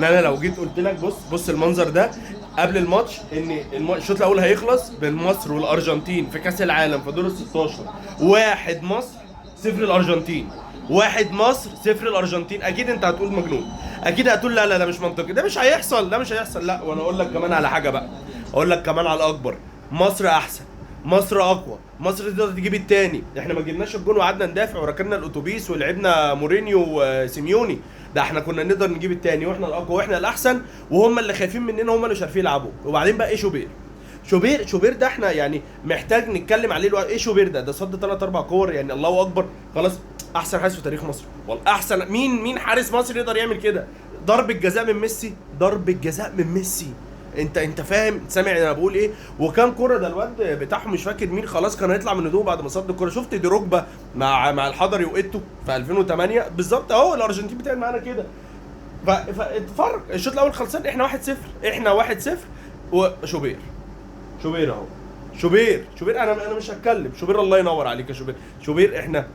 انا لو جيت قلت لك بص المنظر ده قبل الماتش، ان الشوط الاول هيخلص بين مصر والارجنتين في كاس العالم في دور ال 16، 1 مصر 0 الارجنتين، 1 مصر 0 الارجنتين. اكيد انت هتقول مجنون، اكيد هتقول لا لا ده مش منطقي، ده مش هيحصل، ده مش هيحصل. لا، وانا اقول لك كمان على حاجه بقى، اقول لك كمان على الاكبر. مصر احسن، مصر اقوى، مصر تقدر تجيب التاني. احنا ما جبناش الجون وقعدنا ندافع وركننا الاتوبيس ولعبنا مورينيو وسيميوني، ده احنا كنا نقدر نجيب التاني، واحنا الاقوى واحنا الاحسن، وهم اللي خايفين مننا، هم اللي مش عارفين يلعبوا. وبعدين بقى ايه شوبير ده احنا يعني محتاج نتكلم عليه. ايه شوبير ده صد 3 4 كور، يعني الله اكبر، خلاص احسن حارس في تاريخ مصر، والله احسن. مين حارس مصر يقدر يعمل كده؟ ضربة جزاء من ميسي، ضربة جزاء من ميسي. انت فاهم سامع انا بقول ايه؟ وكام كوره ده الواد بتاعهم مش فاكر مين، خلاص كان هيطلع من هدوء بعد ما صد الكوره. شفت دروجبا مع الحضري وايتو في 2008 بالظبط اهو، الارجنتين بتعمل معانا كده. فاتفرج الشوط الاول خلصان احنا 1-0، احنا 1-0 وشوبير اهو. شوبير انا مش هتكلم. شوبير الله ينور عليك يا شوبير احنا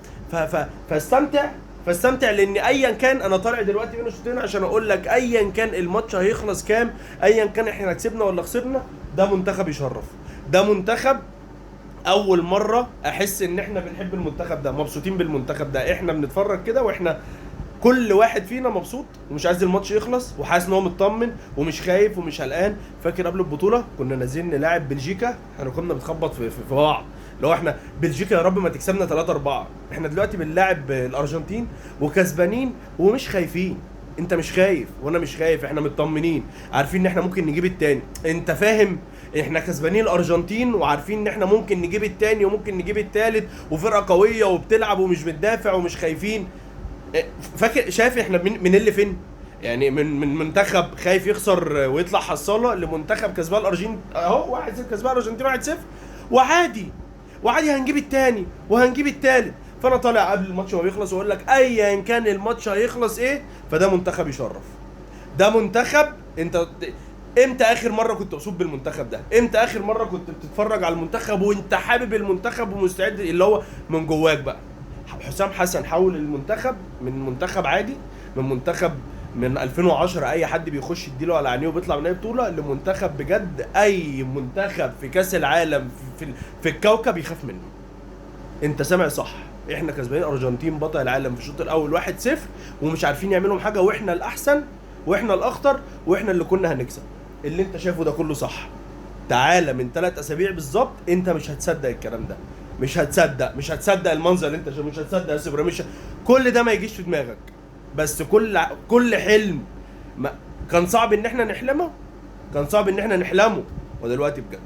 فاستمتع لان ايا كان انا طالع دلوقتي بين الشوطين عشان اقول لك ايا كان الماتش هيخلص كام، ايا كان احنا كسبنا ولا خسرنا، ده منتخب يشرف، ده منتخب اول مره احس ان احنا بنحب المنتخب ده، مبسوطين بالمنتخب ده. احنا بنتفرج كده واحنا كل واحد فينا مبسوط ومش عايز الماتش يخلص وحاسس ان هو مطمن ومش خايف ومش قلقان. فاكر قبل البطوله كنا نازلين نلاعب بلجيكا، احنا كنا بنخبط في بعض، لو احنا بلجيكا يا رب ما تكسبنا 3-4. احنا دلوقتي بنلاعب الارجنتين وكسبانين ومش خايفين. انت مش خايف وانا مش خايف، احنا مطمنين عارفين ان احنا ممكن نجيب التاني. انت فاهم؟ احنا كسبانين الارجنتين وعارفين ان احنا ممكن نجيب التاني وممكن نجيب التالت، وفرقه قويه وبتلعب ومش بتدافع ومش خايفين. فاكر شايف احنا من اللي فين؟ يعني من منتخب خايف يخسر ويطلع حصاله لمنتخب كسبان الارجنتين اهو 1-0، كسبان الارجنتين 1-0 وعادي هنجيب التاني وهنجيب التالت. فانا طالع قبل الماتش ما بيخلص واقول لك ايا كان الماتش هيخلص ايه، فده منتخب يشرف، ده منتخب. انت امتى اخر مره كنت مبسوط بالمنتخب ده؟ امتى اخر مره كنت بتتفرج على المنتخب وانت حابب المنتخب ومستعد اللي هو من جواك بقى؟ حسام حسن حول المنتخب من منتخب عادي، من منتخب من 2010 اي حد بيخش يديله على عينيه وبيطلع من اي بطوله، لمنتخب بجد اي منتخب في كاس العالم في الكوكب يخاف منه. انت سامع صح؟ احنا كسبانين الارجنتين بطل العالم في الشوط الاول 1-0 ومش عارفين يعملوا حاجه، واحنا الاحسن واحنا الاخطر واحنا اللي كنا هنكسب. اللي انت شايفه ده كله صح. تعالى من 3 اسابيع بالظبط انت مش هتصدق الكلام ده، مش هتصدق المنظر اللي انت شايفه، مش هتصدق يا سبرا، مش كل ده ما يجيش في دماغك. بس كل حلم كان صعب ان احنا نحلمه، ودلوقتي بجد